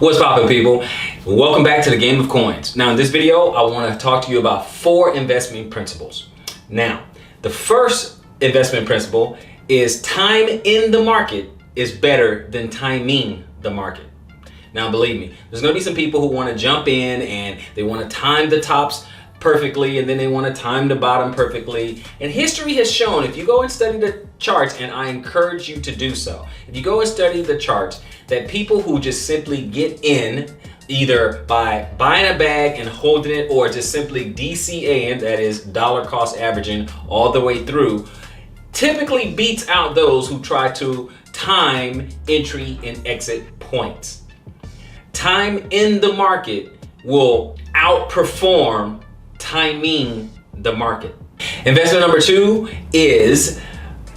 What's poppin', people? Welcome back to the Game of Coins. Now in this video, I want to talk to you about 4 investment principles. Now, the first investment principle is time in the market is better than timing the market. Now believe me, there's going to be some people who want to jump in and they want to time the tops perfectly, and then they want to time the bottom perfectly. And history has shown, if you go and study the charts, and I encourage you to do so, if you go and study the charts, that people who just simply get in either by buying a bag and holding it, or just simply DCAing, that is dollar cost averaging all the way through, typically beats out those who try to time entry and exit points. Time in the market will outperform timing the market. Investment number 2 is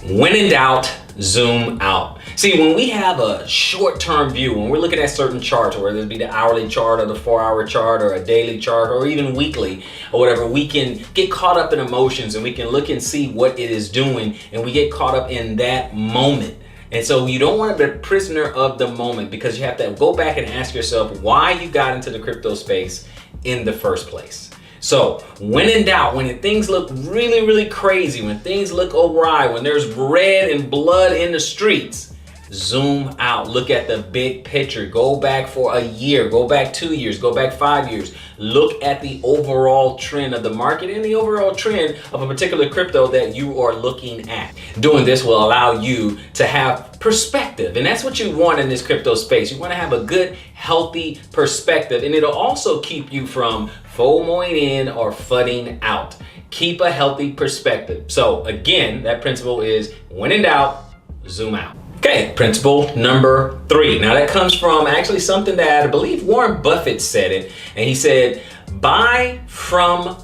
when in doubt, zoom out. See, when we have a short-term view, when we're looking at certain charts, whether it be the hourly chart or the 4-hour chart or a daily chart or even weekly or whatever, we can get caught up in emotions and we can look and see what it is doing, and we get caught up in that moment. And so you don't want to be a prisoner of the moment, because you have to go back and ask yourself why you got into the crypto space in the first place. So when in doubt, when things look really, really crazy, when things look awry, when there's red and blood in the streets, zoom out. Look at the big picture. Go back for a year, go back 2 years, go back 5 years. Look at the overall trend of the market and the overall trend of a particular crypto that you are looking at. Doing this will allow you to have perspective, and that's what you want in this crypto space. You want to have a good, healthy perspective, and it'll also keep you from FOMOing in or fudding out. Keep a healthy perspective. So again, that principle is when in doubt, zoom out. Okay, principle number 3. Now that comes from actually something that I believe Warren Buffett said it, and he said, buy from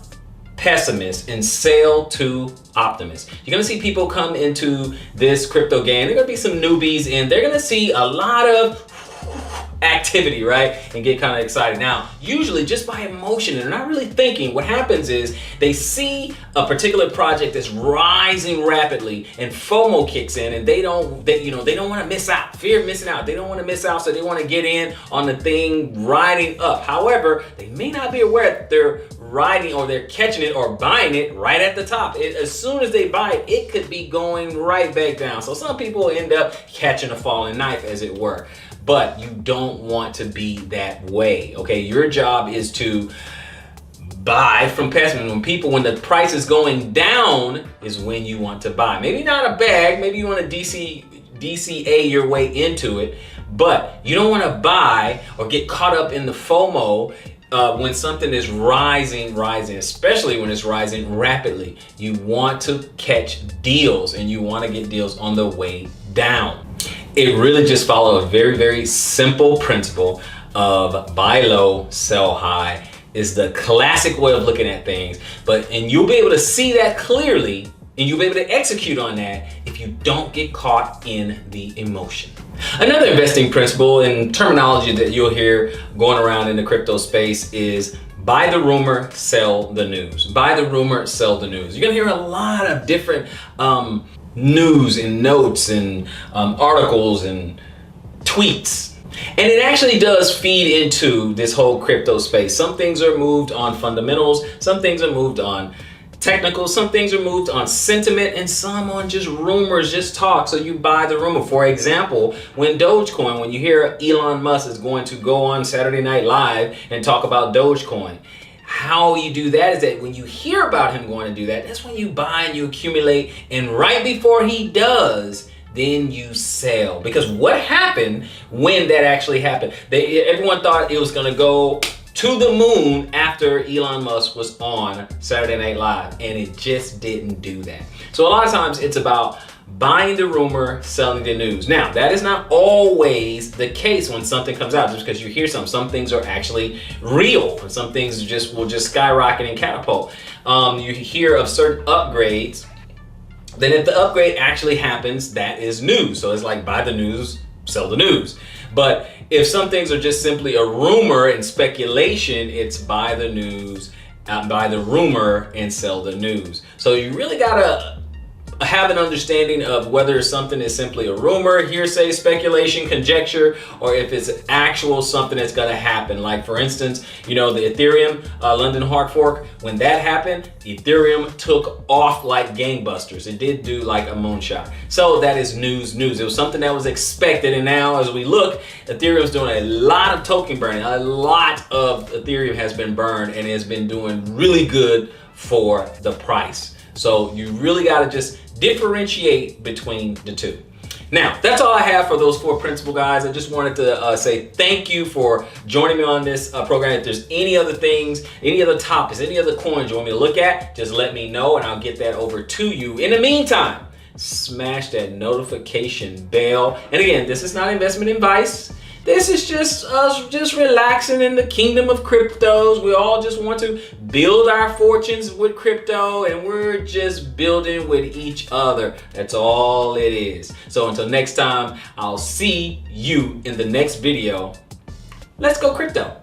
pessimists and sell to optimists. You're gonna see people come into this crypto game. They're gonna be some newbies, and they're gonna see a lot of activity, right? And get kind of excited. Now, usually just by emotion, and they're not really thinking, what happens is they see a particular project that's rising rapidly and FOMO kicks in, and they don't want to miss out. Fear of missing out. They don't want to miss out, so they want to get in on the thing riding up. However, they may not be aware that they're riding or they're catching it or buying it right at the top. As soon as they buy it, it could be going right back down. So some people end up catching a falling knife, as it were. But you don't want to be that way, okay? Your job is to buy from pessimists. When the price is going down is when you want to buy. Maybe not a bag, maybe you want to DCA your way into it, but you don't want to buy or get caught up in the FOMO when something is rising, especially when it's rising rapidly. You want to catch deals, and you want to get deals on the way down. It really just follows a very, very simple principle of buy low, sell high. Is the classic way of looking at things, and you'll be able to see that clearly, and you'll be able to execute on that if you don't get caught in the emotion. Another investing principle and terminology that you'll hear going around in the crypto space is buy the rumor, sell the news. Buy the rumor, sell the news. You're gonna hear a lot of different news and notes and articles and tweets. And it actually does feed into this whole crypto space. Some things are moved on fundamentals, some things are moved on technical, some things are moved on sentiment, and some on just rumors, just talk. So you buy the rumor. For example, when Dogecoin, when you hear Elon Musk is going to go on Saturday Night Live and talk about Dogecoin, how you do that is that when you hear about him going to do that, that's when you buy and you accumulate, and right before he does, then you sell. Because what happened when that actually happened? Everyone thought it was gonna go to the moon after Elon Musk was on Saturday Night Live, and it just didn't do that. So a lot of times it's about buying the rumor, selling the news. Now, that is not always the case when something comes out, just because you hear something. Some things are actually real, and some things will just skyrocket and catapult. You hear of certain upgrades, then if the upgrade actually happens, that is news. So it's like buy the news, sell the news. But if some things are just simply a rumor and speculation, it's buy the news, buy the rumor and sell the news. So you really gotta have an understanding of whether something is simply a rumor, hearsay, speculation, conjecture, or if it's actual something that's going to happen. Like for instance, the Ethereum London hard fork, when that happened, Ethereum took off like gangbusters. It did do like a moonshot. So that is news. It was something that was expected, and now as we look, Ethereum's doing a lot of token burning. A lot of Ethereum has been burned and has been doing really good for the price. So you really got to just differentiate between the two. Now, that's all I have for those 4 principles, guys. I just wanted to say thank you for joining me on this program. If there's any other things, any other topics, any other coins you want me to look at, just let me know and I'll get that over to you. In the meantime, smash that notification bell. And again, this is not investment advice. This is just us just relaxing in the kingdom of cryptos. We all just want to build our fortunes with crypto, and we're just building with each other. That's all it is. So until next time, I'll see you in the next video. Let's go crypto.